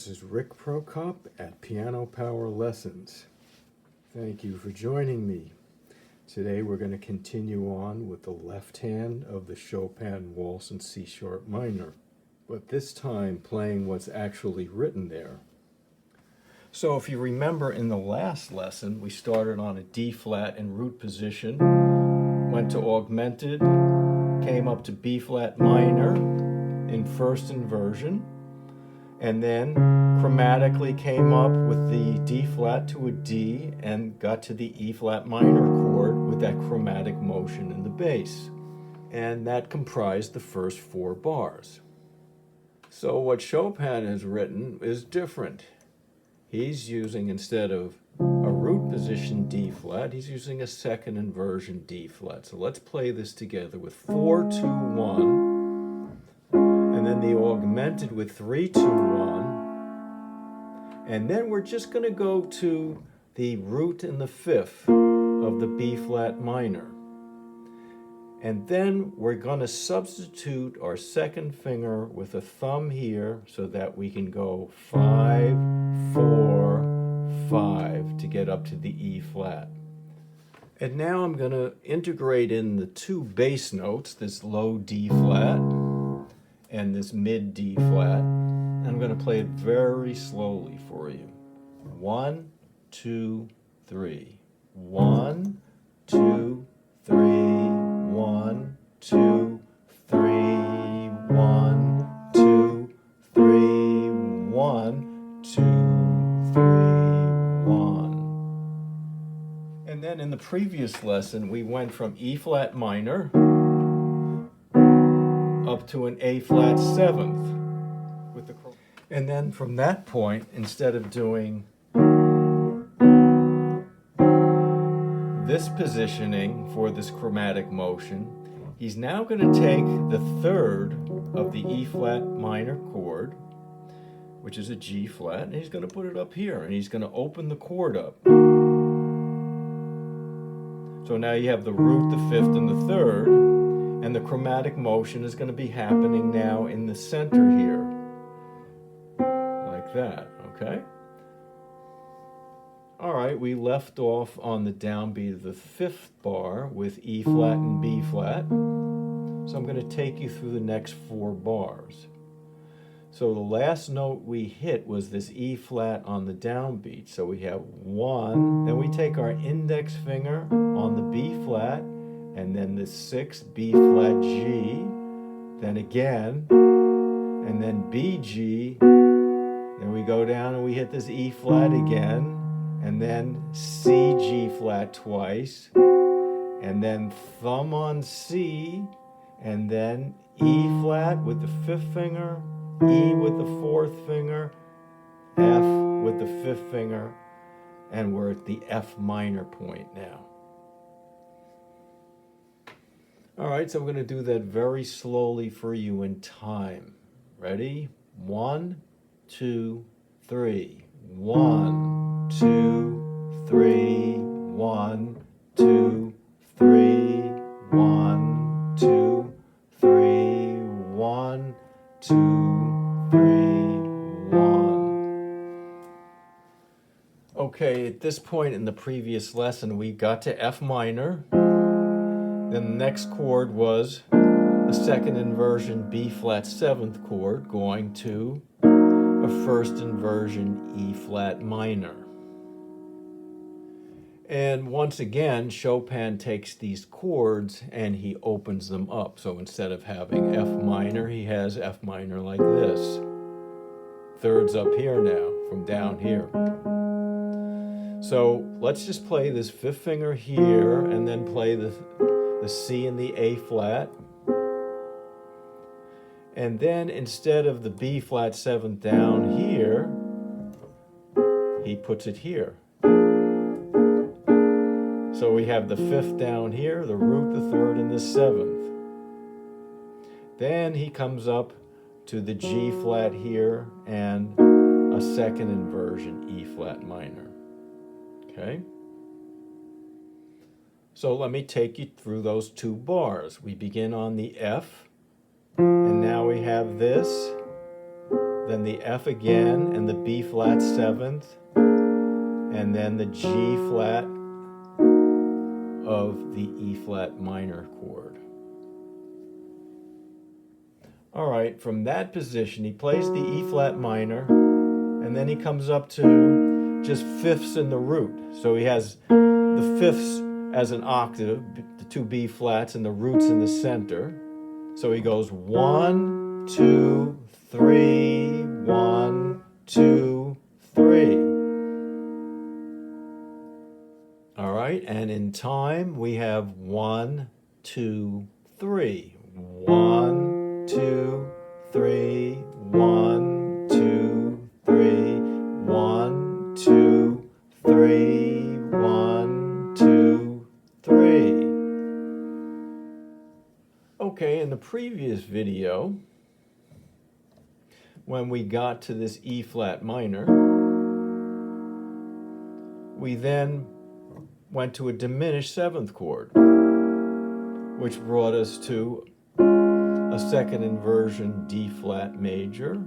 is Rick Prokop at Piano Power Lessons. Thank you for joining me. Today we're going to continue on with the left hand of the Chopin Waltz in C sharp minor, but this time playing what's actually written there. So if you remember in the last lesson, we started on a D flat in root position, went to augmented, came up to B flat minor in first inversion, and then chromatically came up with the D flat to a D and got to the E flat minor chord with that chromatic motion in the bass. And that comprised the first 4 bars. So what Chopin has written is different. He's using, instead of a root position D flat, he's using a second inversion D flat. So let's play this together with 4, 2, 1. And then the augmented with 3, 2, 1. And then we're just going to go to the root and the 5th of the B flat minor. And then we're going to substitute our second finger with a thumb here so that we can go 5, 4, 5 to get up to the E flat. And now I'm going to integrate in the 2 bass notes, this low D flat and this mid D flat. I'm going to play it very slowly for you. 1, 2, 3. 1, 2, 3. 1, 2, 3. 1, 2, 3. 1, 2, 3. 1. And then in the previous lesson, we went from E flat minor up to an A flat 7th. And then from that point, instead of doing this positioning for this chromatic motion, he's now going to take the 3rd of the E flat minor chord, which is a G flat, and he's going to put it up here, and he's going to open the chord up. So now you have the root, the 5th, and the 3rd. And the chromatic motion is going to be happening now in the center here, like that, okay? All right, we left off on the downbeat of the 5th bar with E flat and B flat. So I'm going to take you through the next 4 bars. So the last note we hit was this E flat on the downbeat. So we have 1, then we take our index finger on the B flat, and then the 6th B flat G, then again, and then B G, then we go down and we hit this E flat again, and then C G flat twice, and then thumb on C, and then E flat with the 5th finger, E with the 4th finger, F with the 5th finger, and we're at the F minor point now. All right, so I'm going to do that very slowly for you in time. Ready? 1, 2, 3. 1, 2, 3. 1, 2, 3. 1, 2, 3. 1, 2, 3. 1. Okay, at this point in the previous lesson, we got to F minor. Then the next chord was a second inversion B flat 7th chord going to a first inversion E flat minor. And once again, Chopin takes these chords and he opens them up. So instead of having F minor, he has F minor like this. 3rd's up here now, from down here. So let's just play this 5th finger here and then play the C and the A flat. And then instead of the B flat 7th down here, he puts it here. So we have the 5th down here, the root, the 3rd, and the 7th. Then he comes up to the G flat here and a second inversion E flat minor. Okay? So let me take you through those 2 bars. We begin on the F, and now we have this, then the F again, and the B flat seventh, and then the G flat of the E flat minor chord. All right, from that position, he plays the E flat minor, and then he comes up to just fifths in the root. So he has the fifths as an octave, the two B flats, and the roots in the center. So he goes 1, 2, 3, 1, 2, 3. All right, and in time we have 1, 2, 3. 1, 2, 3, 1, 2, 3, 1, 2, 3, 1, 2, 3. Okay, in the previous video, when we got to this E flat minor, we then went to a diminished seventh chord, which brought us to a second inversion D flat major,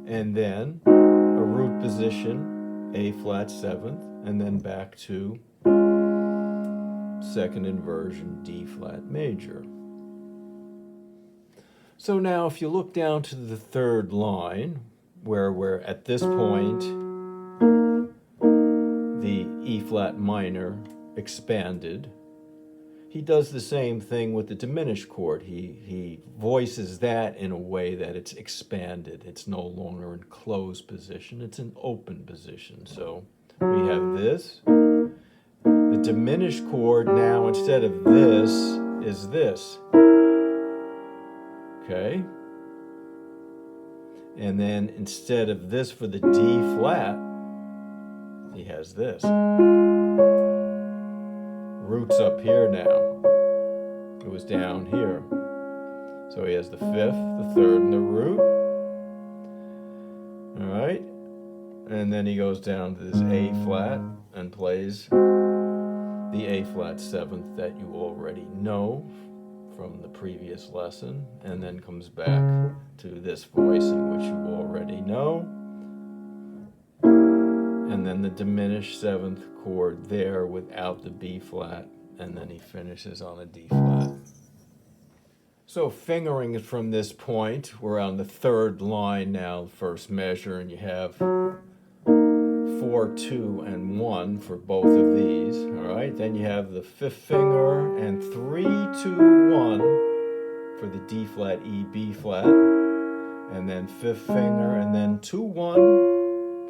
and then a root position A flat seventh, and then back to second inversion D flat major. So now if you look down to the third line, where we're at this point, the E flat minor expanded, he does the same thing with the diminished chord. He voices that in a way that it's expanded. It's no longer in closed position, it's in open position. So we have this. The diminished chord now, instead of this, is this. Okay? And then instead of this for the D flat, he has this. Root's up here now. It was down here. So he has the fifth, the third, and the root. All right? And then he goes down to this A flat and plays the A flat seventh that you already know from the previous lesson, and then comes back to this voicing, which you already know. And then the diminished seventh chord there without the B flat, and then he finishes on a D flat. So fingering it from this point, we're on the third line now, first measure, and you have 4, 2, and 1 for both of these. All right, then you have the fifth finger and 3, 2, 1 for the D flat, E, B flat, and then fifth finger, and then 2, 1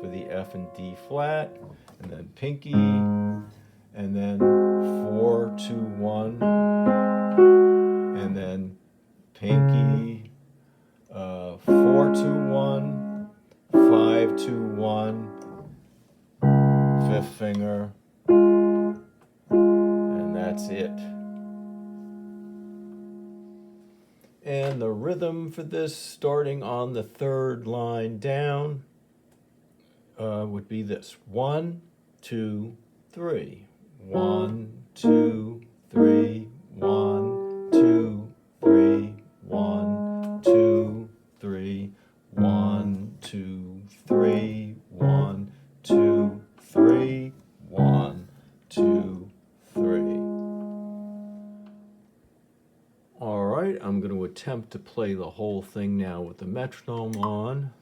for the F and D flat, and then pinky, and then 4, 2, 1, and then pinky, 4, 2, 1, 5, 2, 1, fifth finger, and that's it. And the rhythm for this, starting on the third line down, would be this: 1, 2, 3, 1, 2, 3, 1, 2, 3, 1, 2, 3, 1, 2, 3, 1, 2, 3, 1, 2, 3. All right, I'm going to attempt to play the whole thing now with the metronome on,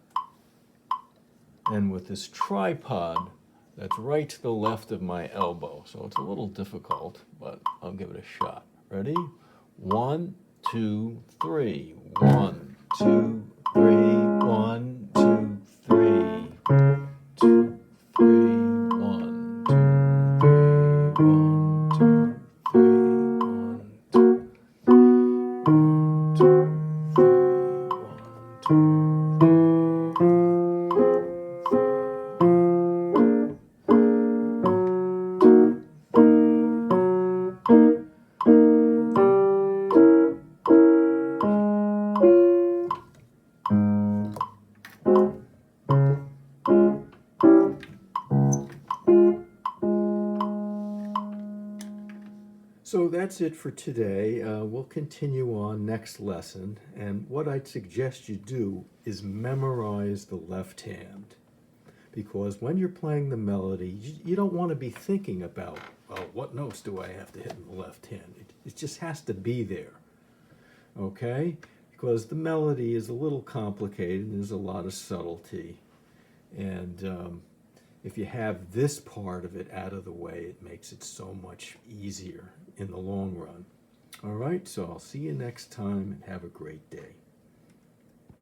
and with this tripod that's right to the left of my elbow. So it's a little difficult, but I'll give it a shot. Ready? 1, 2, 3. 1, 2, 3. 1, 2, 3. 2, 3. 1, 2, 3. 1, 2, 3. 1, 2, 3. 1, 2. So that's it for today. We'll continue on next lesson, and what I'd suggest you do is memorize the left hand, because when you're playing the melody, you don't want to be thinking about, well, what notes do I have to hit in the left hand? It just has to be there, okay? Because the melody is a little complicated, there's a lot of subtlety, and if you have this part of it out of the way, it makes it so much easier in the long run. All right, so I'll see you next time, and have a great day.